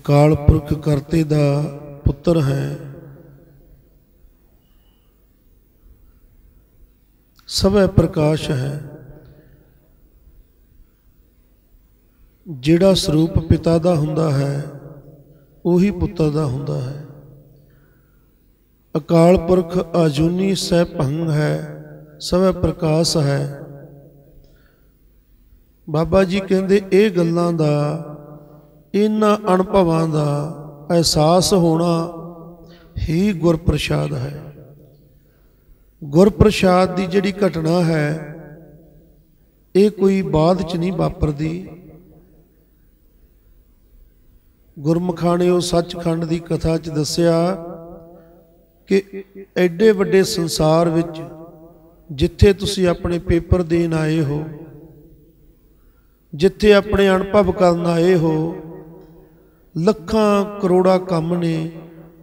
अकाल पुरख करते दा पुत्र है, सवै प्रकाश है। जिहड़ा स्वरूप पिता दा हुंदा है उही पुत्र दा हुंदा है। अकाल पुरख आजूनी सहभंग है, सवै प्रकाश है। बाबा जी कहंदे इह गल्लां दा, इन्हां अणभवां दा एहसास होना ही गुरप्रसाद है। गुरप्रसाद की जिहड़ी घटना है ये कोई बाद च नहीं वापरदी। गुरमुखां ने वो सचखंड की कथा च दस्सिया कि एडे वड्डे संसार विच जिथे तुसी अपने पेपर देन आए हो, जिथे अपने अनुभव करन आए हो, लखां करोड़ा काम ने,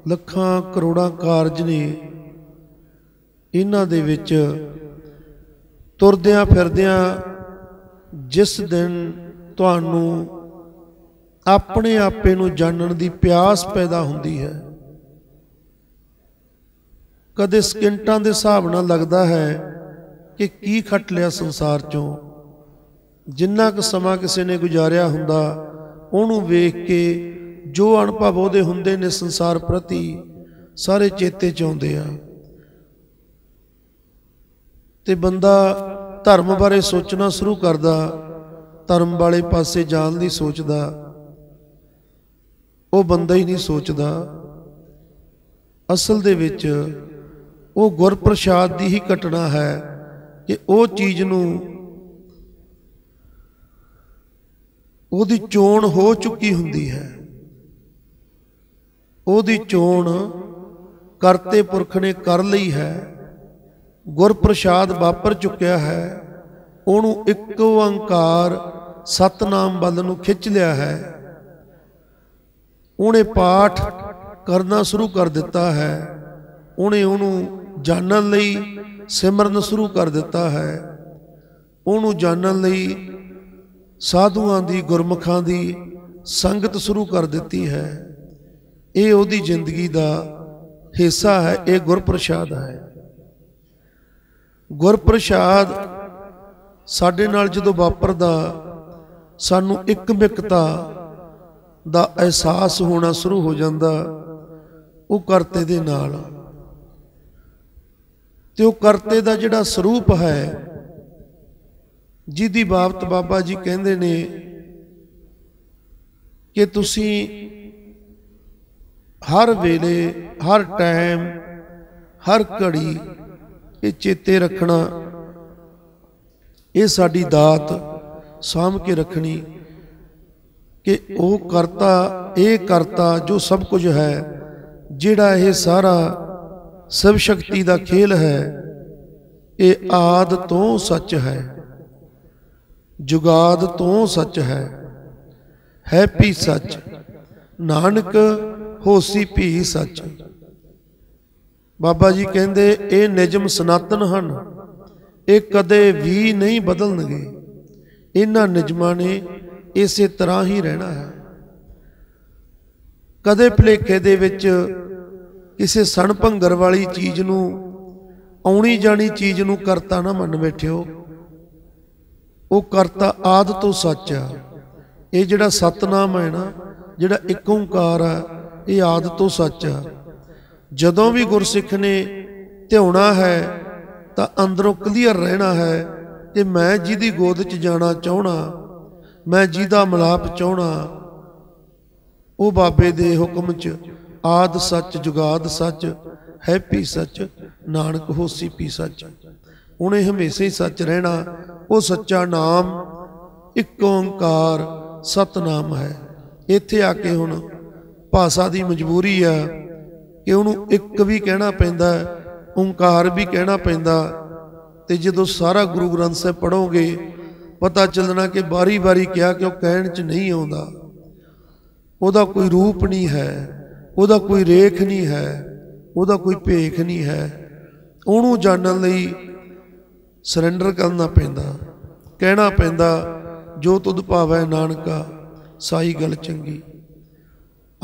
लखां करोड़ा कारज ने। इन्हां दे विच तुरदियां फिरदियां जिस दिन तुहानू अपने आपे नू जानन दी प्यास पैदा हुंदी है, कदे सकिंटां दे हिसाब नाल लगदा है कि की खट लिया संसार चों। जिन्ना क समा किसी ने गुजारिया हुंदा उहनूं वेख के जो अनुभव उहदे हुंदे ने संसार प्रति सारे चेते च आउंदे आ। ते बंदा धर्म बारे सोचना शुरू करदा, धर्म वाले पासे जाण दी सोचदा, वो बंदा ही नहीं सोचदा। असल दे विच वो गुरप्रसाद की ही घटना है कि वो चीज़ नूं ओहदी चोण हो चुकी हुंदी है। ओहदी चोण करते पुरख ने कर लई है, गुरप्रसाद वापर चुकिया है। उहनूं एक ओंकार सतनाम वल नूं खिच लिया है। उहने पाठ करना शुरू कर दिता है, उहने उहनूं जानन लई सिमरन शुरू कर दिता है, उहनूं जानन लई साधुआं दी गुरमुखां दी संगत शुरू कर दिती है। ये उहदी जिंदगी दा हिस्सा है, ये गुरप्रसाद है। गुरप्रसाद साडे नाल जदों वापरदा सानू एकमिकता दा एहसास होना शुरू हो जाता। वो करते दे नाल ते वो करते दा जिहड़ा स्वरूप है, जिहदी बाबत बाबा जी कहंदे ने कि तुसी हर वेले, हर टाइम, हर घड़ी ये चेते रखना, ये साडी दात साम के रखनी कि वो करता, ये करता जो सब कुछ है, जिहड़ा ये सारा शिव शक्ति का खेल है, ये आद तो सच है, जुगाद तो सच है भी सच, नानक होसी भी सच। बाबा जी कहंदे ये निजम सनातन हन, ये कदे भी नहीं बदलणगे। इन्हां निजमां ने इसे तरह ही रहना है। कदे भुलेखे दे विच किसी सण भंगर वाली चीज़ नूं, आउणी जानी चीज़ नूं करता ना मन बैठिओ। वो करता आद तो सच आ। ये जिहड़ा सतनाम है ना, जिहड़ा एक ओंकार है, ये आद तो सच आ। जदों भी गुरसिख ने ध्याउणा है तां अंदरों क्लीयर रहना है कि मैं जिहदी गोद च जाना चाहना, मैं जिहदा मिलाप चाहना, वो बाबे दे हुक्म च आद सच, जुगाद सच, है भी सच, नानक होसी भी सच। उन्हें हमेशा ही सच रहना। वो सच्चा नाम एक ओंकार सतनाम है। इत्थे आके हुण भाषा की मजबूरी है कि उन्होंने एक भी कहना पैंदा, ओंकार भी कहना पैंदा। ते जदों सारा गुरु ग्रंथ साहिब पढ़ोगे पता चलना कि बारी बारी क्या कि वह कहण च नहीं आउंदा। उहदा कोई रूप नहीं है, उहदा कोई रेख नहीं है, उहदा कोई भेख नहीं है। उहनूं जानन लई सरैंडर करना पैंदा, कहना पैंदा जो तुद भावै नानका साई गल चंगी।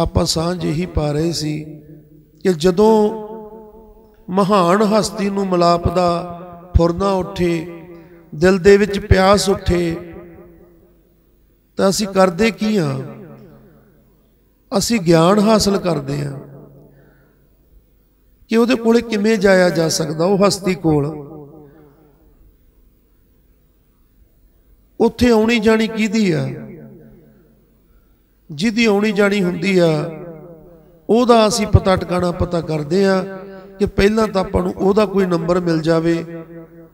ਆਪਾਂ ਸਾਂਝ ਇਹੀ ਪਾ ਰਹੇ ਸੀ ਕਿ ਜਦੋਂ ਮਹਾਨ ਹਸਤੀ ਨੂੰ ਮਿਲਾਪ ਦਾ ਫੁਰਨਾ ਉੱਠੇ, ਦਿਲ ਦੇ ਵਿੱਚ ਪਿਆਸ ਉੱਠੇ, ਤਾਂ ਅਸੀਂ ਕਰਦੇ ਕੀ ਹਾਂ? ਅਸੀਂ ਗਿਆਨ ਹਾਸਲ ਕਰਦੇ ਹਾਂ ਕਿ ਉਹਦੇ ਕੋਲੇ ਕਿਵੇਂ ਜਾਇਆ ਜਾ ਸਕਦਾ, ਉਹ ਹਸਤੀ ਕੋਲ। ਉੱਥੇ ਆਉਣੀ ਜਾਣੀ ਕਿਹਦੀ ਆ? ਜਿਹਦੀ ਆਉਣੀ ਜਾਣੀ ਹੁੰਦੀ ਆ ਉਹਦਾ ਅਸੀਂ ਪਤਾ ਟਿਕਾਣਾ ਪਤਾ ਕਰਦੇ ਆ ਕਿ ਪਹਿਲਾਂ ਤਾਂ ਆਪਾਂ ਨੂੰ ਉਹਦਾ ਕੋਈ ਨੰਬਰ ਮਿਲ ਜਾਵੇ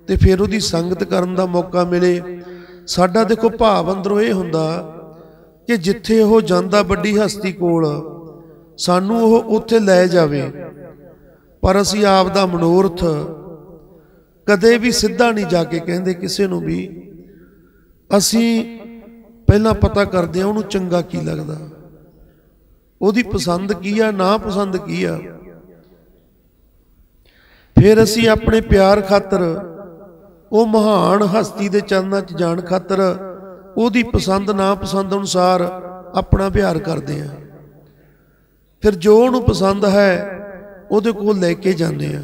ਤੇ ਫਿਰ ਉਹਦੀ ਸੰਗਤ ਕਰਨ ਦਾ ਮੌਕਾ ਮਿਲੇ। ਸਾਡਾ ਦੇਖੋ ਭਾਵ ਅੰਦਰੋਂ ਇਹ ਹੁੰਦਾ ਕਿ ਜਿੱਥੇ ਉਹ ਜਾਂਦਾ ਵੱਡੀ ਹਸਤੀ ਕੋਲ, ਸਾਨੂੰ ਉਹ ਉੱਥੇ ਲੈ ਜਾਵੇ। ਪਰ ਅਸੀਂ ਆਪ ਦਾ ਮਨੋਰਥ ਕਦੇ ਵੀ ਸਿੱਧਾ ਨਹੀਂ ਜਾ ਕੇ ਕਹਿੰਦੇ ਕਿਸੇ ਨੂੰ ਵੀ। ਅਸੀਂ ਪਹਿਲਾਂ ਪਤਾ ਕਰਦੇ ਹਾਂ ਉਹਨੂੰ ਚੰਗਾ ਕੀ ਲੱਗਦਾ, ਉਹਦੀ ਪਸੰਦ ਕੀ ਆ, ਨਾ ਪਸੰਦ ਕੀ ਆ। ਫਿਰ ਅਸੀਂ ਆਪਣੇ ਪਿਆਰ ਖਾਤਰ ਉਹ ਮਹਾਨ ਹਸਤੀ ਦੇ ਚਰਨਾਂ 'ਚ ਜਾਣ ਖਾਤਰ ਉਹਦੀ ਪਸੰਦ ਨਾ ਪਸੰਦ ਅਨੁਸਾਰ ਆਪਣਾ ਵਿਹਾਰ ਕਰਦੇ ਹਾਂ। ਫਿਰ ਜੋ ਉਹਨੂੰ ਪਸੰਦ ਹੈ ਉਹਦੇ ਕੋਲ ਲੈ ਕੇ ਜਾਂਦੇ ਆ।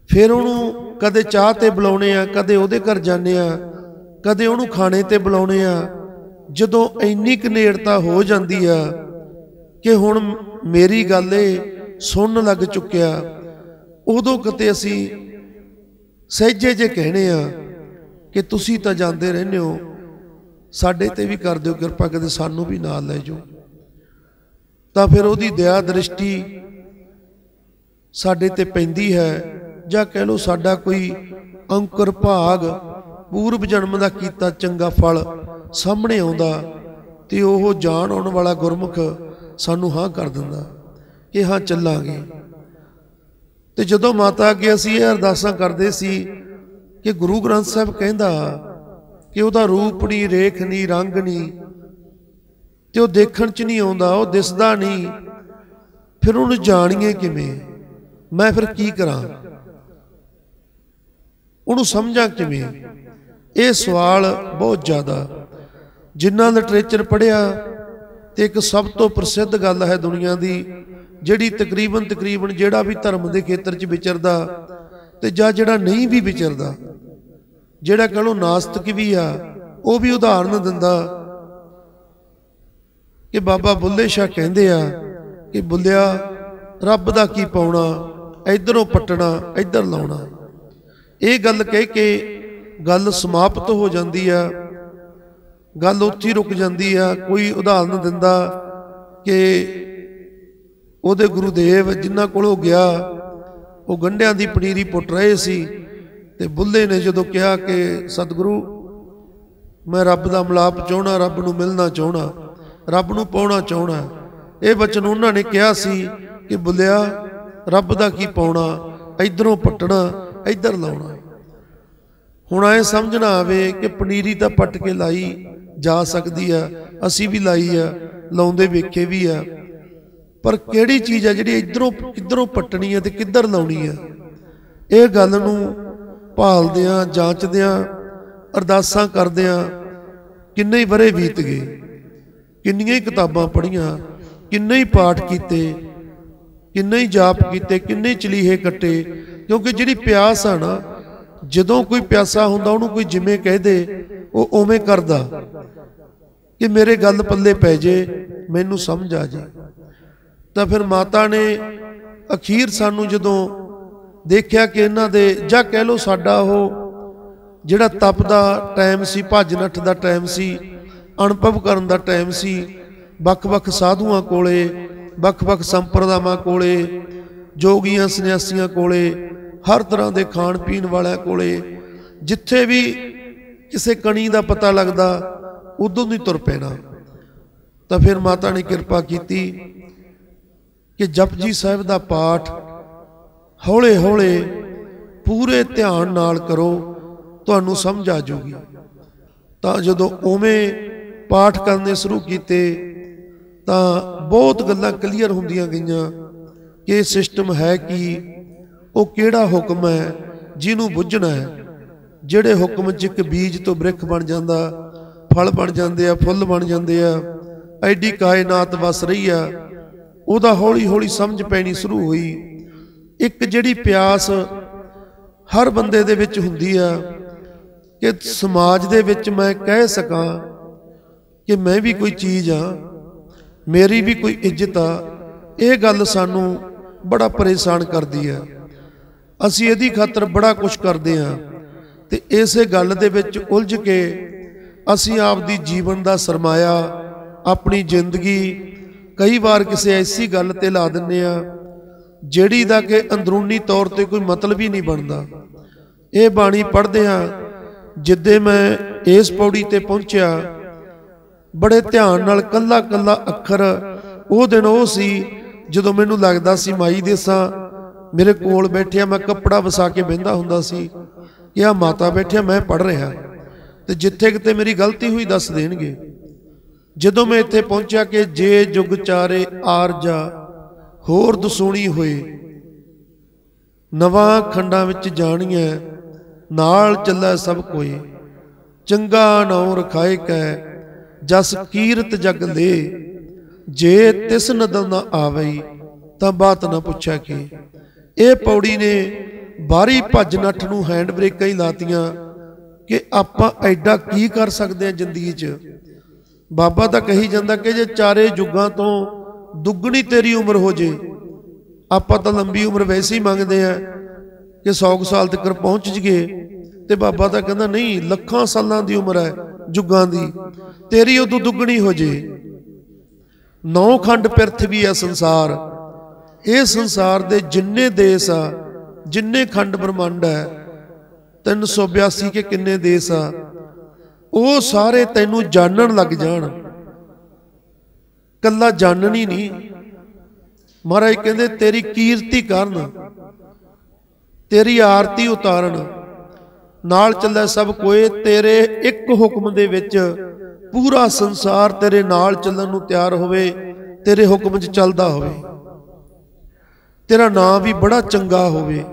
ਫਿਰ ਉਹਨੂੰ ਕਦੇ ਚਾਹ ਤੇ ਬੁਲਾਉਣੇ ਆ, ਕਦੇ ਉਹਦੇ ਘਰ ਜਾਂਦੇ ਆ, ਕਦੇ ਉਹਨੂੰ ਖਾਣੇ ਤੇ ਬੁਲਾਉਣੇ ਆ। ਜਦੋਂ ਇੰਨੀ ਕੁ ਨੇੜਤਾ ਹੋ ਜਾਂਦੀ ਆ ਕਿ ਹੁਣ ਮੇਰੀ ਗੱਲ ਇਹ ਸੁਣਨ ਲੱਗ ਚੁੱਕਿਆ, ਉਦੋਂ ਕਿਤੇ ਅਸੀਂ ਸਹਿਜੇ ਜੇ ਕਹਿਣੇ ਆ ਕਿ ਤੁਸੀਂ ਤਾਂ ਜਾਂਦੇ ਰਹਿੰਦੇ ਹੋ, ਸਾਡੇ ਤੇ ਵੀ ਕਰ ਦਿਓ ਕਿਰਪਾ, ਕਦੇ ਸਾਨੂੰ ਵੀ ਨਾਲ ਲੈ ਜਾਓ। ਤਾਂ ਫਿਰ ਉਹਦੀ ਦਇਆ ਦ੍ਰਿਸ਼ਟੀ ਸਾਡੇ ਤੇ ਪੈਂਦੀ ਹੈ, ਜਾਂ ਕਹਿ ਲਓ ਸਾਡਾ ਕੋਈ ਅੰਕੁਰ ਭਾਗ, ਪੂਰਬ ਜਨਮ ਦਾ ਕੀਤਾ ਚੰਗਾ ਫਲ ਸਾਹਮਣੇ ਆਉਂਦਾ ਤੇ ਉਹ ਜਾਣ ਆਉਣ ਵਾਲਾ ਗੁਰਮੁਖ ਸਾਨੂੰ ਹਾਂ ਕਰ ਦਿੰਦਾ ਕਿ ਹਾਂ ਚੱਲਾਂਗੇ। ਤੇ ਜਦੋਂ ਮਾਤਾ ਅੱਗੇ ਅਸੀਂ ਇਹ ਅਰਦਾਸਾਂ ਕਰਦੇ ਸੀ ਕਿ ਗੁਰੂ ਗ੍ਰੰਥ ਸਾਹਿਬ ਕਹਿੰਦਾ ਕਿ ਉਹਦਾ ਰੂਪ ਨਹੀਂ, ਰੇਖ ਨਹੀਂ, ਰੰਗ ਨਹੀਂ, ਤੇ ਉਹ ਦੇਖਣ 'ਚ ਨਹੀਂ ਆਉਂਦਾ, ਉਹ ਦਿਸਦਾ ਨਹੀਂ, ਫਿਰ ਉਹਨੂੰ ਜਾਣੀਏ ਕਿਵੇਂ? ਮੈਂ ਫਿਰ ਕੀ ਕਰਾਂ? ਉਹਨੂੰ ਸਮਝਾਂ ਕਿਵੇਂ? ਇਹ ਸਵਾਲ ਬਹੁਤ ਜ਼ਿਆਦਾ। ਜਿੰਨਾ ਲਿਟਰੇਚਰ ਪੜ੍ਹਿਆ, ਤੇ ਇੱਕ ਸਭ ਤੋਂ ਪ੍ਰਸਿੱਧ ਗੱਲ ਹੈ ਦੁਨੀਆ ਦੀ, ਜਿਹੜੀ ਤਕਰੀਬਨ ਜਿਹੜਾ ਵੀ ਧਰਮ ਦੇ ਖੇਤਰ 'ਚ ਵਿਚਰਦਾ ਤੇ ਜਾਂ ਜਿਹੜਾ ਨਹੀਂ ਵੀ ਵਿਚਰਦਾ, ਜਿਹੜਾ ਕਹ ਲਓ ਨਾਸਤਿਕ ਵੀ ਆ, ਉਹ ਵੀ ਉਦਾਹਰਨ ਦਿੰਦਾ ਕਿ ਬਾਬਾ ਬੁੱਲੇ ਸ਼ਾਹ ਕਹਿੰਦੇ ਆ ਕਿ ਬੁੱਲਿਆ ਰੱਬ ਦਾ ਕੀ ਪਾਉਣਾ, ਇੱਧਰੋਂ ਪੱਟਣਾ ਇੱਧਰ ਲਾਉਣਾ। ਇਹ ਗੱਲ ਕਹਿ ਕੇ ਗੱਲ ਸਮਾਪਤ ਹੋ ਜਾਂਦੀ ਆ, ਗੱਲ ਉੱਥੇ ਹੀ ਰੁਕ ਜਾਂਦੀ ਆ। ਕੋਈ ਉਦਾਹਰਨ ਦਿੰਦਾ ਕਿ ਉਹਦੇ ਗੁਰੂਦੇਵ ਜਿਨ੍ਹਾਂ ਕੋਲੋਂ ਗਿਆ ਉਹ ਗੰਢਿਆਂ ਦੀ ਪਨੀਰੀ ਪੁੱਟ ਰਹੇ ਸੀ, ਤੇ ਬੁੱਲੇ ਨੇ ਜਦੋਂ ਕਿਹਾ ਕਿ ਸਤਿਗੁਰੂ ਮੈਂ ਰੱਬ ਦਾ ਮਿਲਾਪ ਚਾਹੁੰਦਾ, ਰੱਬ ਨੂੰ ਮਿਲਣਾ ਚਾਹੁੰਦਾ, ਰੱਬ ਨੂੰ ਪਾਉਣਾ ਚਾਹੁੰਦਾ, ਇਹ ਬਚਨ ਉਹਨਾਂ ਨੇ ਕਿਹਾ ਸੀ ਕਿ ਬੁੱਲਿਆ ਰੱਬ ਦਾ ਕੀ ਪਾਉਣਾ, ਇੱਧਰੋਂ ਪੱਟਣਾ ਇੱਧਰ ਲਾਉਣਾ। ਹੁਣ ਐ ਸਮਝਣਾ ਆਵੇ ਕਿ ਪਨੀਰੀ ਤਾਂ ਪੱਟ ਕੇ ਲਾਈ ਜਾ ਸਕਦੀ ਆ, ਅਸੀਂ ਵੀ ਲਾਈ ਆ, ਲਾਉਂਦੇ ਵੇਖੇ ਵੀ ਆ, ਪਰ ਕਿਹੜੀ ਚੀਜ਼ ਆ ਜਿਹੜੀ ਕਿੱਧਰੋਂ ਪੱਟਣੀ ਆ ਤੇ ਕਿੱਧਰ ਲਾਉਣੀ ਆ? ਇਹ ਗੱਲ ਨੂੰ ਭਾਲਦਿਆਂ, ਜਾਂਚਦਿਆਂ, ਅਰਦਾਸਾਂ ਕਰਦਿਆਂ ਕਿੰਨੇ ਹੀ ਵਰੇ ਬੀਤ ਗਏ, ਕਿੰਨੀਆਂ ਹੀ ਕਿਤਾਬਾਂ ਪੜ੍ਹੀਆਂ, ਕਿੰਨੇ ਹੀ ਪਾਠ ਕੀਤੇ, ਕਿੰਨੇ ਹੀ ਜਾਪ ਕੀਤੇ, ਕਿੰਨੇ ਚਲੀਹੇ ਕੱਟੇ। ਕਿਉਂਕਿ ਜਿਹੜੀ ਪਿਆਸ ਆ ਨਾ, ਜਦੋਂ ਕੋਈ ਪਿਆਸਾ ਹੁੰਦਾ ਉਹਨੂੰ ਕੋਈ ਜਿਵੇਂ ਕਹਿ ਦੇ ਉਹ ਉਵੇਂ ਕਰਦਾ ਕਿ ਮੇਰੇ ਗੱਲ ਪੱਲੇ ਪੈ ਜੇ, ਮੈਨੂੰ ਸਮਝ ਆ ਜੇ। ਤਾਂ ਫਿਰ ਮਾਤਾ ਨੇ ਅਖੀਰ ਸਾਨੂੰ ਜਦੋਂ ਦੇਖਿਆ ਕਿ ਇਹਨਾਂ ਦੇ, ਜਾਂ ਕਹਿ ਲਓ ਸਾਡਾ ਉਹ ਜਿਹੜਾ ਤਪ ਦਾ ਟਾਈਮ ਸੀ, ਭੱਜ ਨੱਠ ਦਾ ਟਾਈਮ ਸੀ, ਅਨੁਭਵ ਕਰਨ ਦਾ ਟਾਈਮ ਸੀ, ਵੱਖ-ਵੱਖ ਸਾਧੂਆਂ ਕੋਲੇ, ਵੱਖ-ਵੱਖ ਸੰਪਰਦਾਵਾਂ ਕੋਲੇ, ਜੋਗੀਆਂ ਸੰਨਿਆਸੀਆਂ ਕੋਲੇ, ਹਰ ਤਰ੍ਹਾਂ ਦੇ ਖਾਣ ਪੀਣ ਵਾਲਿਆਂ ਕੋਲੇ, ਜਿੱਥੇ ਵੀ ਕਿਸੇ ਕਣੀ ਦਾ ਪਤਾ ਲੱਗਦਾ ਉਦੋਂ ਦੀ ਤੁਰ ਪੈਣਾ। ਤਾਂ ਫਿਰ ਮਾਤਾ ਨੇ ਕਿਰਪਾ ਕੀਤੀ ਕਿ ਜਪਜੀ ਸਾਹਿਬ ਦਾ ਪਾਠ ਹੌਲੇ ਹੌਲੇ ਪੂਰੇ ਧਿਆਨ ਨਾਲ ਕਰੋ, ਤੁਹਾਨੂੰ ਸਮਝ ਆ ਜਾਊਗੀ। ਤਾਂ ਜਦੋਂ ਉਵੇਂ ਪਾਠ ਕਰਨੇ ਸ਼ੁਰੂ ਕੀਤੇ ਤਾਂ ਬਹੁਤ ਗੱਲਾਂ ਕਲੀਅਰ ਹੁੰਦੀਆਂ ਗਈਆਂ ਕਿ ਇਹ ਸਿਸਟਮ ਹੈ ਕੀ, ਉਹ ਕਿਹੜਾ ਹੁਕਮ ਹੈ ਜਿਹਨੂੰ ਬੁੱਝਣਾ ਹੈ। ਜਿਹੜੇ ਹੁਕਮ 'ਚ ਇੱਕ ਬੀਜ ਤੋਂ ਬ੍ਰਿਖ ਬਣ ਜਾਂਦਾ, ਫਲ ਬਣ ਜਾਂਦੇ ਆ, ਫੁੱਲ ਬਣ ਜਾਂਦੇ ਆ, ਐਡੀ ਕਾਇਨਾਤ ਵਸ रही आ, ਉਹਦਾ ਹੌਲੀ ਹੌਲੀ ਸਮਝ ਪੈਣੀ ਸ਼ੁਰੂ ਹੋਈ। ਇੱਕ ਜਿਹੜੀ ਪਿਆਸ ਹਰ ਬੰਦੇ ਦੇ ਵਿੱਚ ਹੁੰਦੀ ਆ ਕਿ ਸਮਾਜ ਦੇ ਵਿੱਚ ਮੈਂ ਕਹਿ ਸਕਾਂ ਕਿ ਮੈਂ ਵੀ ਕੋਈ ਚੀਜ਼ ਆ, ਮੇਰੀ ਵੀ ਕੋਈ ਇੱਜ਼ਤ ਆ। ਇਹ ਗੱਲ ਸਾਨੂੰ बड़ा परेशान करती है। असी इहदी खातर बड़ा कुछ करते हैं ते इसे गल दे विच उलझ के असी आपदी जीवन का सरमाया, अपनी जिंदगी कई बार किसी ऐसी गल ते ला दिंदे आ जिहड़ी दा कि अंदरूनी तौर ते कोई मतलब ही नहीं बनता। ये बाणी पढ़दे आ, जिद्दे मैं इस पौड़ी ते पहुंचिया बड़े ध्यान नाल कल्ला कल्ला अखर वो दिन वो सी ਜਦੋਂ ਮੈਨੂੰ ਲੱਗਦਾ ਸੀ ਮਾਈ ਦੇਸਾਂ ਮੇਰੇ ਕੋਲ ਬੈਠਿਆ, ਮੈਂ ਕੱਪੜਾ ਵਸਾ ਕੇ ਬਹਿੰਦਾ ਹੁੰਦਾ ਸੀ ਕਿ ਆ ਮਾਤਾ ਬੈਠਿਆ, ਮੈਂ ਪੜ੍ਹ ਰਿਹਾ ਤੇ ਜਿੱਥੇ ਕਿਤੇ ਮੇਰੀ ਗਲਤੀ ਹੋਈ ਦੱਸ ਦੇਣਗੇ। ਜਦੋਂ ਮੈਂ ਇੱਥੇ ਪਹੁੰਚਿਆ ਕਿ ਜੇ ਜੁਗ ਚਾਰੇ ਆਰਜਾ ਹੋਰ ਦਸੂਣੀ ਹੋਏ, ਨਵਾਂ ਖੰਡਾਂ ਵਿੱਚ ਜਾਣੀਆਂ ਨਾਲ ਚੱਲੈ ਸਭ ਕੋਈ, ਚੰਗਾ ਨਾਉ ਰਖਾਏ ਕੈ ਜਸ ਕੀਰਤ ਜਗ ਲੇ, जे तिस नदल ना आवई तां बात ना पुछा कि। ये पौड़ी ने बारी भज नठ नूं हैंड ब्रेकां ही लातियां कि आपां ऐडा की कर सकते हैं जिंदगी च। बाबा तां कही जांदा कि जे चारे जुगां तो दुगनी तेरी उम्र हो जे, आपां तां लंबी उम्र वैसे ही मंगदे आ कि 100 साल तक पहुंच जगे, ते बाबा तां कहंदा नहीं, लखां सालां दी उम्र है जुगां दी, तेरी उदों दुगनी हो जे। 9 खंड पिरथवी है संसार, ये संसार दे जिन्ने देश आ, जिन्ने खंड ब्रह्मंड है, 382 के किन्ने देश आ, वो सारे तैनू जानन लग जान। कल्ला जानन ही नहीं, महाराज कहंदे तेरी कीर्ति करन, तेरी आरती उतारन, नाल चलै सब कोई, तेरे एक हुक्म दे विच पूरा संसार तेरे नाल चलण नूं तैयार होवे, तेरे हुक्म च चलदा होवे, तेरा नाम भी बड़ा चंगा होवे,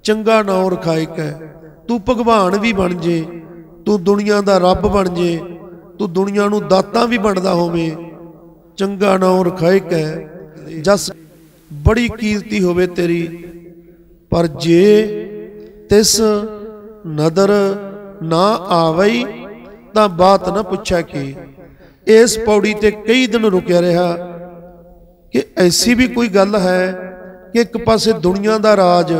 चंगा नाम रखाए कै, तू भगवान भी बन जे, तू दुनिया दा रब बन जे, तू दुनिया नूं दाता भी बनदा होवे, चंगा नाम रखाए कै जस बड़ी कीर्ति होवे तेरी। पर जे तिस नदर ना आवई तां बात ना पुछा कि। इस पौड़ी ते कई दिन रुकिया रहा कि ऐसी भी कोई गल है कि एक पासे दुनिया का राज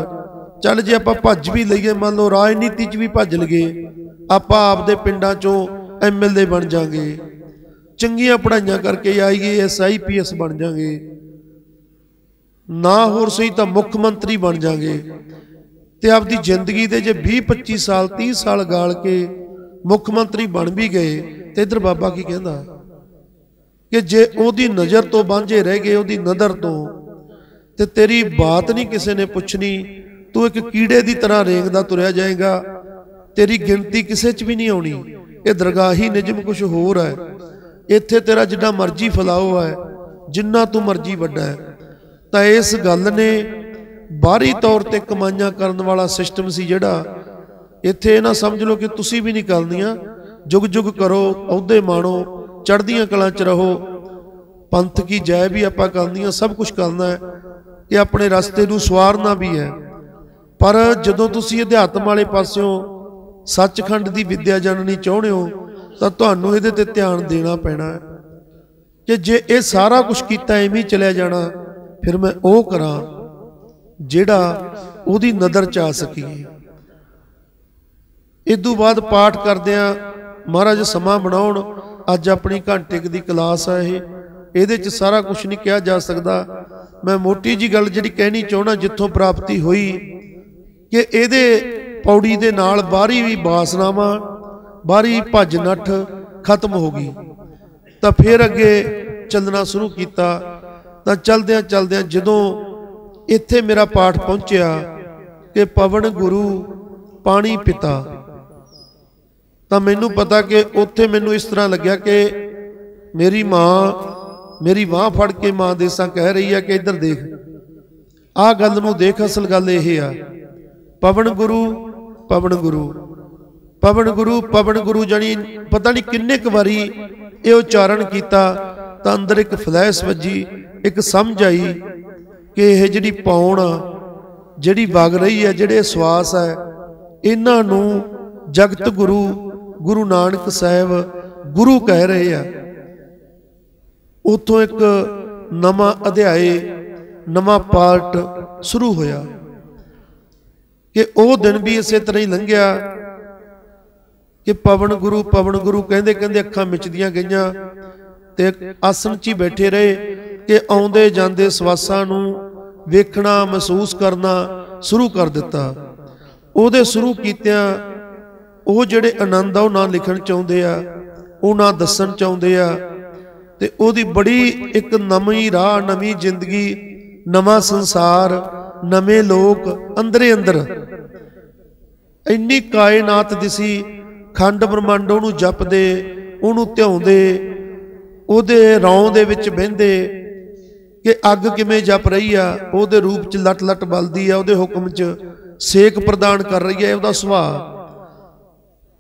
चल, जे आपां भज भी लईए, मान लो राजनीति च भी भज लईए, आपां आपदे पिंडां चों MLA बन जांगे, चंगियां पढ़ाइयां करके IAS IPS बन जांगे, ना होर सही तां मुख मंत्री बन जांगे, ते आपदी जिंदगी दे जे 20-25 साल 30 साल गाल के मुख मंत्री बन भी गए, तो इधर बाबा की कहता कि जे ओदी नज़र तो बांझे रह गए, ओदी नदर तो, ते तेरी बात नहीं किसी ने पुछनी, तू एक कीड़े की तरह रेंगदा तुरया जाएगा, तेरी गिनती किसी च भी नहीं आनी। ये दरगाही निजम कुछ होर है, इत्थे तेरा जिन्ना मर्जी फैलाओ है, जिन्ना तू मर्जी वड्डा है। तो इस गल ने बाहरी तौर पर कमाइयां करन वाला सिस्टम सी जिहड़ा, इत्थे ना समझ लो कि तुसी भी नहीं करदियां, जुग जुग करो, अहुदे माणो, चढ़दियां कलां च रहो, पंथ की जय भी आपां करदियां, सब कुछ करना है कि अपने रस्ते नूं सवारना भी है। पर जदों तुसी अध्यात्म वाले पासियों सचखंड की विद्या जाननी चाहुंदे हो तां तुहानूं इहदे ते ध्यान देना पैना है कि जे ये सारा कुछ कीता इवें ही चलिया जाना, फिर मैं वो करां जिहड़ा उहदी नज़र च आ सकीए। इदों बाद पाठ करदियां महाराज समा बनाउण, अज अपनी घंटे की क्लास है, ये सारा कुछ नहीं कहा जा सकता। मैं मोटी जी गल जिहड़ी कहनी चाहुंदा, जिथों प्राप्ति हुई कि इहदे पौड़ी दे नाल बाहरी भी वासनावां, बाहरी भज नठ खत्म हो गई, तो फिर अगे चलना शुरू किया। तो चलद्यां चलद्यां जदों इत्थे मेरा पाठ पहुंचिया कि पवन गुरु पानी पिता, तो मैनू पता कि उत्थे मैनू इस तरह लग्या कि मेरी माँ मेरी बांह फड़ के माँ देसां कह रही है कि इधर देख, आ गल नूं देख, असल गल यह आ, पवन गुरु पवन गुरु जानी पता नहीं किन्ने क वारी ये उच्चारण किया तो अंदर एक फ्लैश वजी, एक समझ आई कि यह जी पौण जी वग रही है, जेडे श्वास है, इन्हों जगत गुरु गुरु नानक साहब गुरु कह रहे हैं। उतों एक नवा अध्याय, नवा पार्ट शुरू होया कि वह दिन भी इस तरह ही लंघिया कि पवन गुरु कहते कहते अखां मिचदियां गईयां ते आसन च ही बैठे रहे कि आउंदे जांदे सवासां नूं वेखना महसूस करना शुरू कर दिता। उहदे शुरू कीतियां ਉਹ ਜਿਹੜੇ आनंद आ ਉਹ ना लिखण चाहुंदे आ, ਉਹ ना दस्सण चाहुंदे आ, ते ਉਹਦੀ बड़ी एक नवीं राह, नवीं जिंदगी, नवां संसार, नवे लोक अंदरे अंदर इन्नी कायनात दिसी। खंड ब्रह्मंड ਉਹਨੂੰ जपदे, ਉਹਨੂੰ ਧਿਆਉਂਦੇ, ਉਹਦੇ ਰੌਂ ਦੇ ਵਿੱਚ ਬਹਿੰਦੇ कि अग किवें जप रही आ, ਉਹਦੇ रूप च लट लट बलदी आ, ਉਹਦੇ हुक्म च सेक प्रदान कर रही है, ਉਹਦਾ सुभाਅ।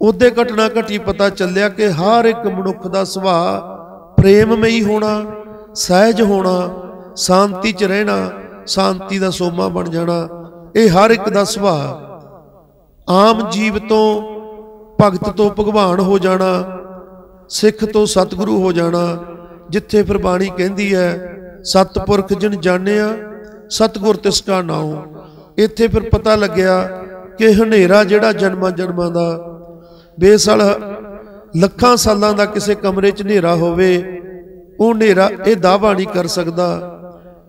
ਉਹਦੇ घटना घटी पता चलिया कि हर एक मनुख का सुभाअ प्रेममई होना, सहज होना, शांति च रहना, शांति का सोमा बन जाना, ये हर एक का सुभाअ। आम जीव तो भगत तो भगवान हो जाना, सिख तो सतगुरु हो जाना। जिथे फिर बाणी कहती है सतपुरख जिन जानिया सतगुर तिसका नाम, इत्थे फिर पता लग्या कि हनेरा जिहड़ा जन्मां जन्मां दा बेसाल लखां सालां दा किसी कमरे च हनेरा होवे, वो हनेरा ये दावा नहीं कर सकता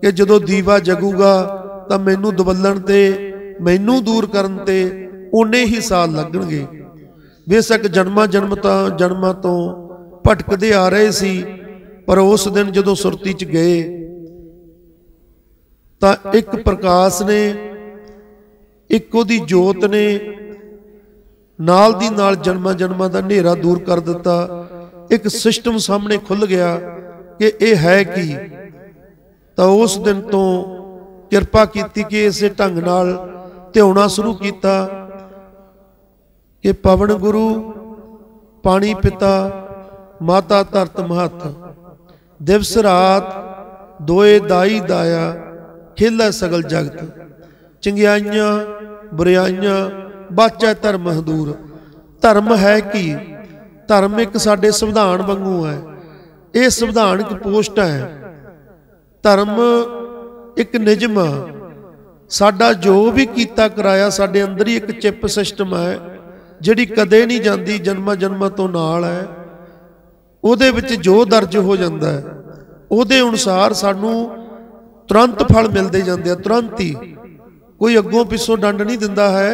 कि जदों दीवा जगूगा तो मैनू दबलण ते, मैनू दूर करन ते उन्ने ही साल लगणगे। बेशक जन्मां तो भटकदे आ रहे सी, पर उस दिन जदों सुरती च गए तो एक प्रकाश ने, एक ओदी जोत ने नाल दी नाल जन्मां दा हनेरा दूर कर दिता। एक सिस्टम सामने खुल गया कि यह है की। तो उस दिन तो किरपा की कि इसे ढंग नाल ध्याउणा शुरू किया कि पवन गुरु, पानी पिता, माता धरत महत, दिवस रात दोए दाई दाया, खेला सगल जगत, चंगियाइयां बुराइयां बाचा धर्म हदूर। धर्म है कि धर्म एक साडे संविधान वांगू है, ये संविधानक पोस्ट है। धर्म एक निजम है, साडा जो भी कीता कराया साडे अंदर ही एक चिप सिस्टम है जिहड़ी कदे नहीं जाती, जन्मां तो नाल है। उहदे विच जो दर्ज हो जाता है उहदे अनुसार सानू तुरंत फल मिलते जाते हैं, तुरंत ही। कोई अगों पिछों डंड नहीं दिंदा है।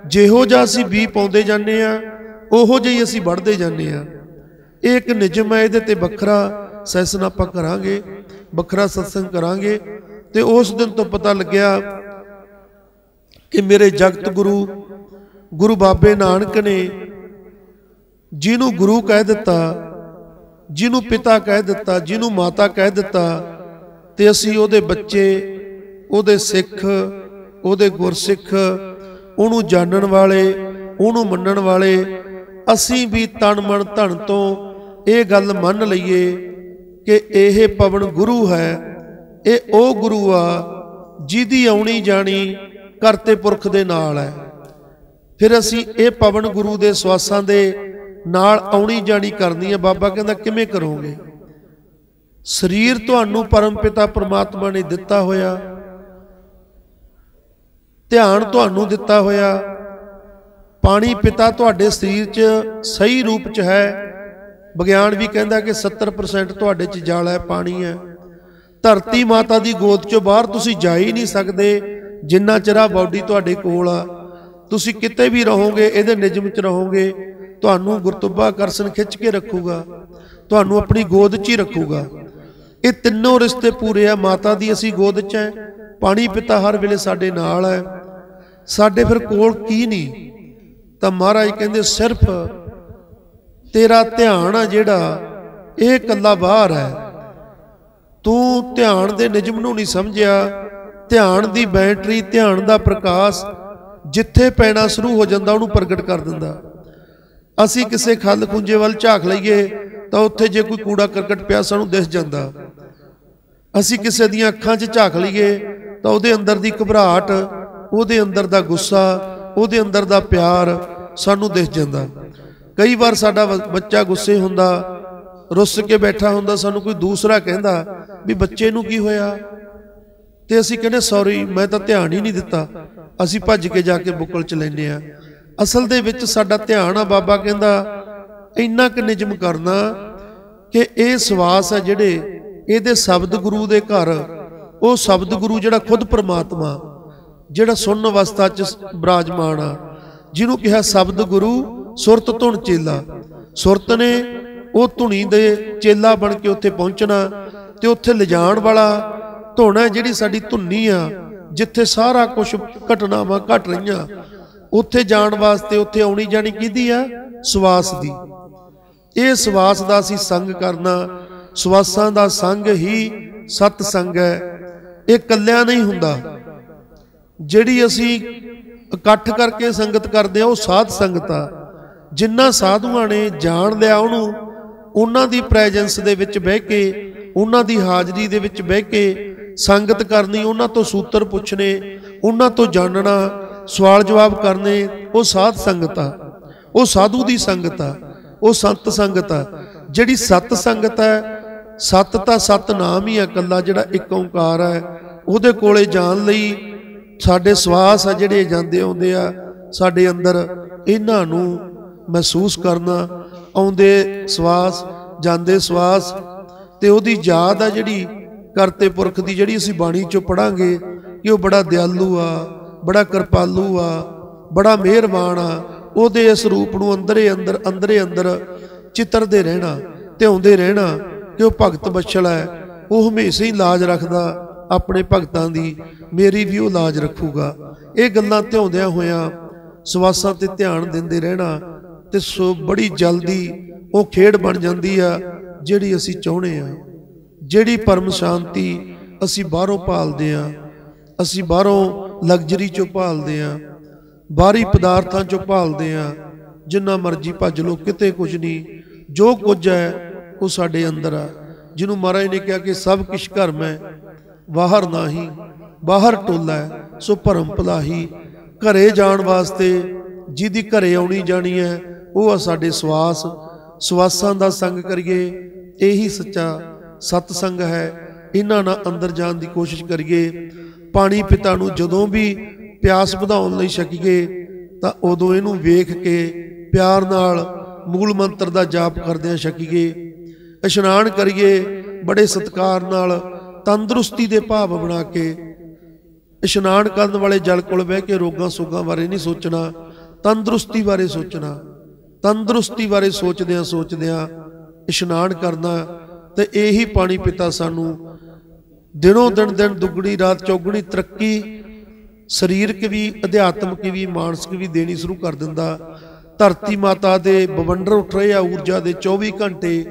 जिहो जिहा असीं बी पाउंदे जाने आ उहो जिही असीं बढ़दे जाने आ। एक निजम है, इहदे ते वखरा सैसन आपां करांगे, वखरा सत्संग करांगे। ते उस दिन तो पता लग्या कि मेरे जगत गुरु गुरु बाबे नानक ने जिन्हों गुरु कह दिता, जिन्हों पिता कह दिता, जिन्हों माता कह दिता, ते असीं उहदे बच्चे, उहदे सिख, उहदे गुरसिख, उहनूं जानन वाले, उहनूं मन्नण वाले, असीं भी तन मन धन तो ये गल मन लईए कि यह पवन गुरु है, ये ओ गुरु आ जिहदी आउणी जाणी करते पुरख दे नाल है। फिर असीं ये पवन गुरु दे सवासां दे नाल आउणी जाणी करनी है। बाबा कहंदा किवें करोगे? शरीर तुहानूं परम पिता परमात्मा ने दिता होया, ध्यान तुहानूं दिता होया, पानी पिता तुहाडे शरीर च सही रूप च है। विज्ञान भी कहता कि 70% तुहाडे च जल है, पानी है। धरती माता दी गोद चों बाहर तुसीं जा ही नहीं सकदे जिन्ना चिर बॉडी तुहाडे कोल आ। तुसीं किते भी रहोगे, इहदे निजम च रहोगे, तुहानूं गुरतुत्वाकर्षण खिंच के रखूगा, तुहानूं अपनी गोद च ही रखूगा। ये तिन्नों रिश्ते पूरे आ। माता दी असीं गोद च है, पानी पिता हर वेले साडे नाल है। साडे फिर कोल की नहीं, तां महाराज कहंदे सिर्फ तेरा ध्यान आ जिहड़ा ये कल्ला बाहर है। तू ध्यान दे निजम नूं नहीं समझिया। ध्यान दी बैटरी, ध्यान दा प्रकाश जिथे पैना शुरू हो जाता उहनूं प्रगट कर दिंदा। ਅਸੀਂ ਕਿਸੇ ਖੱਲ ਖੁੰਝੇ ਵੱਲ ਝਾਕ ਲਈਏ ਤਾਂ ਉੱਥੇ ਜੇ ਕੋਈ ਕੂੜਾ ਕਰਕਟ ਪਿਆ ਸਾਨੂੰ ਦਿਸ ਜਾਂਦਾ। ਅਸੀਂ ਕਿਸੇ ਦੀਆਂ ਅੱਖਾਂ 'ਚ ਝਾਕ ਲਈਏ ਤਾਂ ਉਹਦੇ ਅੰਦਰ ਦੀ ਘਬਰਾਹਟ, ਉਹਦੇ ਅੰਦਰ ਦਾ ਗੁੱਸਾ, ਉਹਦੇ ਅੰਦਰ ਦਾ ਪਿਆਰ ਸਾਨੂੰ ਦਿਸ ਜਾਂਦਾ। ਕਈ ਵਾਰ ਸਾਡਾ ਬੱਚਾ ਗੁੱਸੇ ਹੁੰਦਾ, ਰੁੱਸ ਕੇ ਬੈਠਾ ਹੁੰਦਾ, ਸਾਨੂੰ ਕੋਈ ਦੂਸਰਾ ਕਹਿੰਦਾ ਵੀ ਬੱਚੇ ਨੂੰ ਕੀ ਹੋਇਆ, ਤੇ ਅਸੀਂ ਕਹਿੰਦੇ ਸੌਰੀ ਮੈਂ ਤਾਂ ਧਿਆਨ ਹੀ ਨਹੀਂ ਦਿੱਤਾ। ਅਸੀਂ ਭੱਜ ਕੇ ਜਾ ਕੇ ਬੁੱਕਲ 'ਚ ਲੈਂਦੇ ਆ। ਅਸਲ ਦੇ ਵਿੱਚ ਸਾਡਾ ਧਿਆਨ ਆ, ਬਾਬਾ ਕਹਿੰਦਾ ਇੰਨਾ ਕੁ ਨਿਯਮ ਕਰਨਾ ਕਿ ਇਹ ਸਵਾਸ ਆ ਜਿਹੜੇ ਇਹਦੇ ਸ਼ਬਦ ਗੁਰੂ ਦੇ ਘਰ, ਉਹ ਸ਼ਬਦ ਗੁਰੂ ਜਿਹੜਾ ਖੁਦ ਪ੍ਰਮਾਤਮਾ, ਜਿਹੜਾ ਸੁਣਨ ਅਵਸਥਾ 'ਚ ਬਿਰਾਜਮਾਨ ਆ, ਜਿਹਨੂੰ ਕਿਹਾ ਸ਼ਬਦ ਗੁਰੂ ਸੁਰਤ ਧੁਨ ਚੇਲਾ। ਸੁਰਤ ਨੇ ਉਹ ਧੁਨੀ ਦੇ ਚੇਲਾ ਬਣ ਕੇ ਉੱਥੇ ਪਹੁੰਚਣਾ, ਤੇ ਉੱਥੇ ਲਿਜਾਣ ਵਾਲਾ ਧੁਨ ਹੈ ਜਿਹੜੀ ਸਾਡੀ ਧੁਨੀ ਆ, ਜਿੱਥੇ ਸਾਰਾ ਕੁਝ ਘਟਨਾਵਾਂ ਘਟ ਰਹੀਆਂ, ਉੱਥੇ ਜਾਣ ਵਾਸਤੇ ਉੱਥੇ ਆਉਣੀ ਜਾਣੀ ਕਿਹਦੀ ਆ? ਸਵਾਸ ਦੀ। ਇਹ ਸਵਾਸ ਦਾ ਅਸੀਂ ਸੰਗ ਕਰਨਾ। ਸਵਾਸਾਂ ਦਾ ਸੰਗ ਹੀ ਸਤ ਸੰਗ ਹੈ। ਇਹ ਇਕੱਲਿਆਂ ਨਹੀਂ ਹੁੰਦਾ। ਜਿਹੜੀ ਅਸੀਂ ਇਕੱਠ ਕਰਕੇ ਸੰਗਤ ਕਰਦੇ ਆ ਉਹ ਸਾਧ ਸੰਗਤ ਆ। ਜਿਨ੍ਹਾਂ ਸਾਧੂਆਂ ਨੇ ਜਾਣ ਲਿਆ ਉਹਨੂੰ, ਉਹਨਾਂ ਦੀ ਪ੍ਰੈਜੈਂਸ ਦੇ ਵਿੱਚ ਬਹਿ ਕੇ, ਉਹਨਾਂ ਦੀ ਹਾਜ਼ਰੀ ਦੇ ਵਿੱਚ ਬਹਿ ਕੇ ਸੰਗਤ ਕਰਨੀ, ਉਹਨਾਂ ਤੋਂ ਸੂਤਰ ਪੁੱਛਣੇ, ਉਹਨਾਂ ਤੋਂ ਜਾਣਨਾ, ਸਵਾਲ ਜਵਾਬ ਕਰਨੇ, ਉਹ ਸਾਧ ਸੰਗਤ ਆ, ਉਹ ਸਾਧੂ ਦੀ ਸੰਗਤ ਆ, ਉਹ ਸੰਤ ਸੰਗਤ ਆ। ਜਿਹੜੀ ਸਤ ਸੰਗਤ ਹੈ, ਸਤ ਤਾਂ ਸਤਨਾਮ ਹੀ ਆ ਇਕੱਲਾ, ਜਿਹੜਾ ਇੱਕ ਓਂਕਾਰ ਹੈ। ਉਹਦੇ ਕੋਲੇ ਜਾਣ ਲਈ ਸਾਡੇ ਸਵਾਸ ਆ ਜਿਹੜੇ ਜਾਂਦੇ ਆਉਂਦੇ ਆ ਸਾਡੇ ਅੰਦਰ, ਇਹਨਾਂ ਨੂੰ ਮਹਿਸੂਸ ਕਰਨਾ, ਆਉਂਦੇ ਸਵਾਸ ਜਾਂਦੇ ਸਵਾਸ, ਤੇ ਉਹਦੀ ਯਾਦ ਆ ਜਿਹੜੀ ਕਰਤੇ ਪੁਰਖ ਦੀ, ਜਿਹੜੀ ਅਸੀਂ ਬਾਣੀ ਚੋਂ ਪੜਾਂਗੇ ਕਿ ਉਹ ਬੜਾ ਦਿਆਲੂ ਆ, ਬੜਾ ਕਿਰਪਾਲੂ ਆ, ਬੜਾ ਮਿਹਰਬਾਨ ਆ। ਉਹਦੇ ਇਸ ਰੂਪ ਨੂੰ ਅੰਦਰੇ ਅੰਦਰ ਚਿੱਤਰਦੇ ਰਹਿਣਾ, ਧਿਆਉਂਦੇ ਰਹਿਣਾ ਕਿ ਉਹ ਭਗਤ ਬਛੜਾ ਹੈ, ਉਹ ਹਮੇਸ਼ਾ ਹੀ ਲਾਜ ਰੱਖਦਾ ਆਪਣੇ ਭਗਤਾਂ ਦੀ, ਮੇਰੀ ਵੀ ਉਹ ਲਾਜ ਰੱਖੂਗਾ। ਇਹ ਗੱਲਾਂ ਧਿਆਉਂਦਿਆਂ ਹੋਇਆਂ ਸਵਾਸਾਂ ਤੇ ਧਿਆਨ ਦਿੰਦੇ ਰਹਿਣਾ, ਤੇ ਸੋ ਬੜੀ ਜਲਦੀ ਉਹ ਖੇਡ ਬਣ ਜਾਂਦੀ ਆ ਜਿਹੜੀ ਅਸੀਂ ਚਾਹੁੰਦੇ ਆ। ਜਿਹੜੀ ਪਰਮ ਸ਼ਾਂਤੀ ਅਸੀਂ ਬਾਹਰੋਂ ਭਾਲਦੇ ਆ, ਅਸੀਂ ਬਾਹਰੋਂ ਲਗਜ਼ਰੀ ਚੋਂ ਭਾਲਦੇ ਆ, ਬਾਹਰੀ ਪਦਾਰਥਾਂ ਚੋਂ ਭਾਲਦੇ ਆ। ਜਿੰਨਾ ਮਰਜ਼ੀ ਭੱਜ ਲਓ, ਕਿਤੇ ਕੁਝ ਨਹੀਂ। ਜੋ ਕੁਝ ਹੈ ਉਹ ਸਾਡੇ ਅੰਦਰ ਆ। ਜਿਹਨੂੰ ਮਹਾਰਾਜ ਨੇ ਕਿਹਾ ਕਿ ਸਭ ਕੁਛ ਘਰ ਮੈਂ ਬਾਹਰ ਨਾਹੀ, ਬਾਹਰ ਟੋਲਾ ਸੋ ਭਰਮ ਭਲਾਹੀ। ਘਰੇ ਜਾਣ ਵਾਸਤੇ ਜਿਹਦੀ ਘਰੇ ਆਉਣੀ ਜਾਣੀ ਹੈ ਉਹ ਆ ਸਾਡੇ ਸਵਾਸ। ਸਵਾਸਾਂ ਦਾ ਸੰਗ ਕਰੀਏ, ਇਹੀ ਸੱਚਾ ਸਤ ਸੰਗ ਹੈ। ਇਹਨਾਂ ਨਾਲ ਅੰਦਰ ਜਾਣ ਦੀ ਕੋਸ਼ਿਸ਼ ਕਰੀਏ। ਪਾਣੀ ਪਿਤਾ ਨੂੰ ਜਦੋਂ ਵੀ ਪਿਆਸ ਵਧਾਉਣ ਲਈ ਛਕੀਏ ਤਾਂ ਉਦੋਂ ਇਹਨੂੰ ਵੇਖ ਕੇ ਪਿਆਰ ਨਾਲ ਮੂਲ ਮੰਤਰ ਦਾ ਜਾਪ ਕਰਦਿਆਂ ਛਕੀਏ। ਇਸ਼ਨਾਨ ਕਰੀਏ ਬੜੇ ਸਤਿਕਾਰ ਨਾਲ, ਤੰਦਰੁਸਤੀ ਦੇ ਭਾਵ ਬਣਾ ਕੇ। ਇਸ਼ਨਾਨ ਕਰਨ ਵਾਲੇ ਜਲ ਕੋਲ ਬਹਿ ਕੇ ਰੋਗਾਂ ਸੋਗਾਂ ਬਾਰੇ ਨਹੀਂ ਸੋਚਣਾ, ਤੰਦਰੁਸਤੀ ਬਾਰੇ ਸੋਚਣਾ। ਤੰਦਰੁਸਤੀ ਬਾਰੇ ਸੋਚਦਿਆਂ ਇਸ਼ਨਾਨ ਕਰਨਾ। ਤੇ ਇਹੀ ਪਾਣੀ ਪਿਤਾ ਸਾਨੂੰ ਦਿਨੋਂ ਦਿਨ ਦੁੱਗਣੀ ਰਾਤ ਚੌਗੁਣੀ ਤਰੱਕੀ, ਸਰੀਰਕ ਵੀ, ਅਧਿਆਤਮਕ ਵੀ, ਮਾਨਸਿਕ ਵੀ ਦੇਣੀ ਸ਼ੁਰੂ ਕਰ ਦਿੰਦਾ। ਧਰਤੀ ਮਾਤਾ ਦੇ ਬਵੰਡਰ ਉੱਠ ਰਹੇ ਆ ਊਰਜਾ ਦੇ 24 ਘੰਟੇ।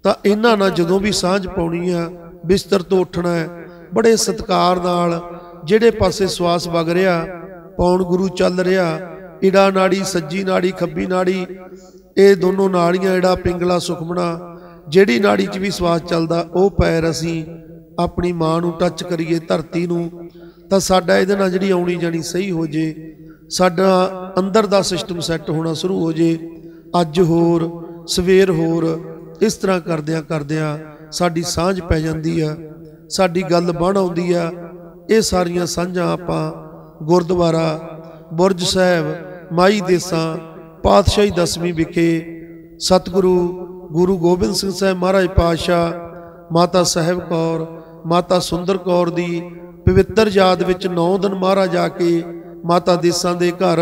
ਤਾਂ ਇਹਨਾਂ ਨਾਲ ਜਦੋਂ ਵੀ ਸਾਂਝ ਪਾਉਣੀ ਆ, ਬਿਸਤਰ ਤੋਂ ਉੱਠਣਾ ਹੈ ਬੜੇ ਸਤਿਕਾਰ ਨਾਲ। ਜਿਹੜੇ ਪਾਸੇ ਸਵਾਸ ਵਗ ਰਿਹਾ, ਪੌਣ ਗੁਰੂ ਚੱਲ ਰਿਹਾ, ਈੜਾ ਨਾੜੀ, ਸੱਜੀ ਨਾੜੀ, ਖੱਬੀ ਨਾੜੀ, ਇਹ ਦੋਨੋਂ ਨਾੜੀਆਂ, ਈੜਾ ਪਿੰਗਲਾ ਸੁਖਮਣਾ, ਜਿਹੜੀ ਨਾੜੀ 'ਚ ਵੀ ਸਵਾਸ ਚੱਲਦਾ ਉਹ ਪੈਰ ਅਸੀਂ ਆਪਣੀ ਮਾਂ ਨੂੰ ਟੱਚ ਕਰੀਏ, ਧਰਤੀ ਨੂੰ, ਤਾਂ ਸਾਡਾ ਇਹਦੇ ਨਾਲ ਜਿਹੜੀ ਆਉਣੀ ਜਾਣੀ ਸਹੀ ਹੋ ਜੇ। ਸਾਡਾ ਅੰਦਰ ਦਾ ਸਿਸਟਮ ਸੈੱਟ ਹੋਣਾ ਸ਼ੁਰੂ ਹੋ ਜੇ। ਅੱਜ ਹੋਰ ਸਵੇਰ ਹੋਰ, ਇਸ ਤਰ੍ਹਾਂ ਕਰਦਿਆਂ ਸਾਡੀ ਸਾਂਝ ਪੈ ਜਾਂਦੀ ਆ, ਸਾਡੀ ਗੱਲ ਬਣ ਆਉਂਦੀ ਆ। ਇਹ ਸਾਰੀਆਂ ਸਾਂਝਾਂ ਆਪਾਂ ਗੁਰਦੁਆਰਾ ਬੁਰਜ ਸਾਹਿਬ ਮਾਈ ਦੇਸਾਂ ਪਾਤਸ਼ਾਹੀ 10ਵੀਂ ਵਿਖੇ ਸਤਿਗੁਰੂ ਗੁਰੂ ਗੋਬਿੰਦ ਸਿੰਘ ਸਾਹਿਬ ਮਹਾਰਾਜ ਪਾਤਸ਼ਾਹ, ਮਾਤਾ ਸਾਹਿਬ ਕੌਰ, ਮਾਤਾ ਸੁੰਦਰ ਕੌਰ ਦੀ ਪਵਿੱਤਰ ਯਾਦ ਵਿੱਚ 9 ਦਿਨ ਮਹਾਰਾਜ ਆ ਕੇ ਮਾਤਾ ਦੇਸਾਂ ਦੇ ਘਰ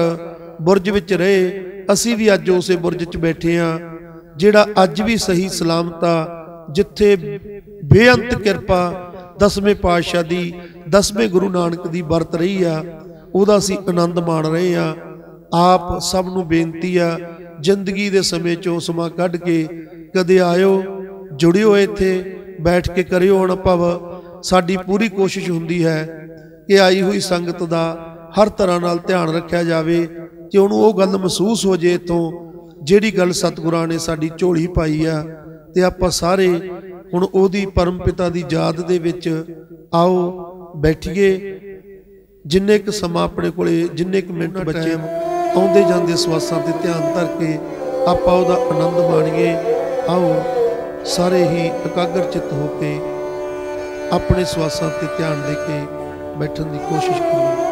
ਬੁਰਜ ਵਿੱਚ ਰਹੇ। ਅਸੀਂ ਵੀ ਅੱਜ ਉਸੇ ਬੁਰਜ 'ਚ ਬੈਠੇ ਹਾਂ, ਜਿਹੜਾ ਅੱਜ ਵੀ ਸਹੀ ਸਲਾਮਤ ਆ, ਜਿੱਥੇ ਬੇਅੰਤ ਕਿਰਪਾ 10ਵੇਂ ਪਾਤਸ਼ਾਹ ਦੀ, 10ਵੇਂ ਗੁਰੂ ਨਾਨਕ ਦੀ ਵਰਤ ਰਹੀ ਆ। ਉਹਦਾ ਅਸੀਂ ਆਨੰਦ ਮਾਣ ਰਹੇ ਆ। ਆਪ ਸਭ ਨੂੰ ਬੇਨਤੀ ਆ, ਜ਼ਿੰਦਗੀ ਦੇ ਸਮੇਂ 'ਚੋਂ ਸਮਾਂ ਕੱਢ ਕੇ ਕਦੇ ਆਇਓ, ਜੁੜਿਓ, ਇੱਥੇ ਬੈਠ ਕੇ ਕਰਿਓ ਅਨੁਭਵ। ਸਾਡੀ ਪੂਰੀ ਕੋਸ਼ਿਸ਼ ਹੁੰਦੀ ਹੈ ਕਿ ਆਈ ਹੋਈ ਸੰਗਤ ਦਾ ਹਰ ਤਰ੍ਹਾਂ ਨਾਲ ਧਿਆਨ ਰੱਖਿਆ ਜਾਵੇ, ਕਿ ਉਹਨੂੰ ਉਹ ਗੱਲ ਮਹਿਸੂਸ ਹੋ ਜੇ ਇੱਥੋਂ ਜਿਹੜੀ ਗੱਲ ਸਤਿਗੁਰਾਂ ਨੇ ਸਾਡੀ ਝੋਲੀ ਪਾਈ ਆ ਤੇ ਆਪਾਂ ਸਾਰੇ ਹੁਣ ਉਹਦੀ ਪਰਮ ਪਿਤਾ ਦੀ ਯਾਦ ਦੇ ਵਿੱਚ ਆਓ ਬੈਠੀਏ। ਜਿੰਨੇ ਕੁ ਸਮਾਂ ਆਪਣੇ ਕੋਲੇ, ਜਿੰਨੇ ਕੁ ਮਿੰਟ ਬੱਚੇ ਆਉਂਦੇ ਜਾਂਦੇ ਸਵਾਸਾਂ ਤੇ ਧਿਆਨ ਧਰ ਕੇ ਆਪਾਂ ਉਹਦਾ ਆਨੰਦ ਮਾਣੀਏ। ਆਓ ਸਾਰੇ ਹੀ ਇਕਾਗਰ ਚਿੱਤ ਹੋ ਕੇ ਆਪਣੇ ਸਵਾਸਾਂ ਤੇ ਧਿਆਨ ਦੇ ਕੇ ਬੈਠਣ ਦੀ ਕੋਸ਼ਿਸ਼ ਕਰੀਏ।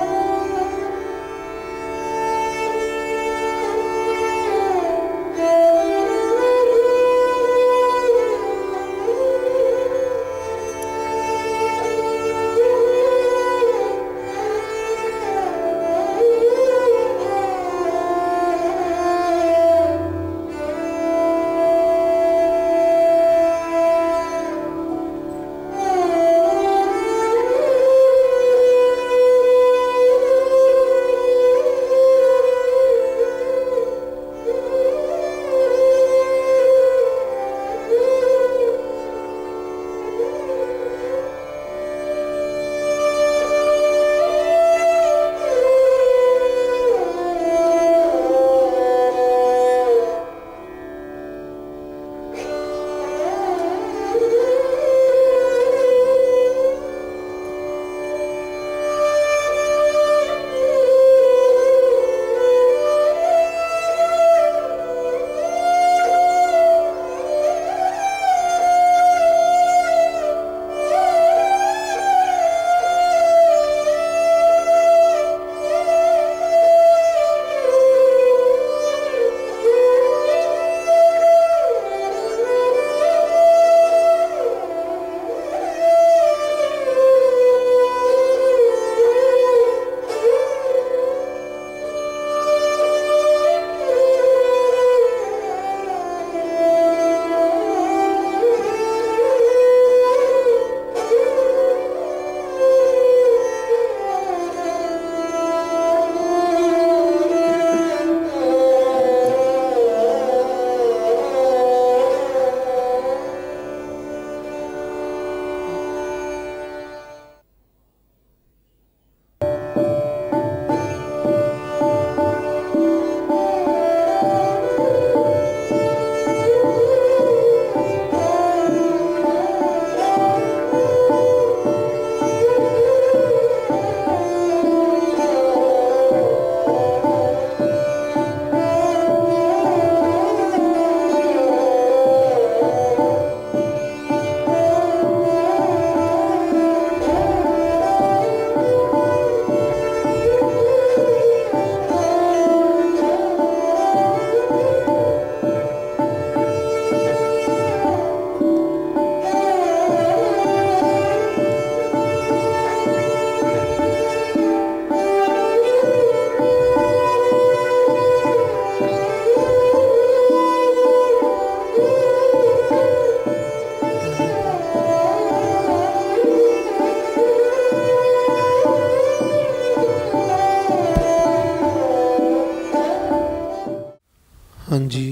हाँ जी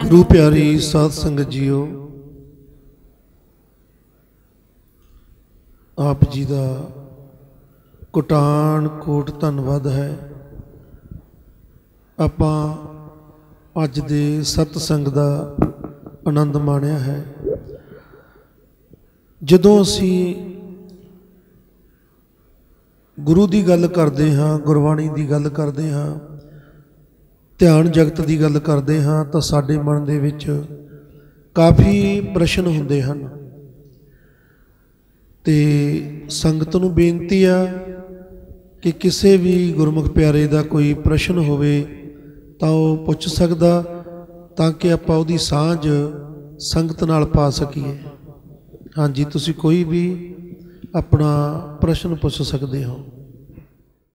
गुरु प्यारी साध संगत जीओ, आप जी का कोटान कोट धन्नवाद है। आपां अज दे सतसंग दा आनंद माणिया है। जदों असीं गुरु की गल करते हाँ, गुरबाणी की गल करते हाँ, ध्यान जगत की गल करते हाँ, तो साडे मन दे विच काफ़ी प्रश्न हुंदे हन। ते संगत नूं बेनती आ कि किसी भी गुरमुख प्यारे का कोई प्रश्न होवे तां ओह पुछ सकदा, ताकि आपां उहदी सांझ संगत नाल पा सकीए। हाँ जी, तुसीं कोई भी अपना प्रश्न पूछ सकते हो।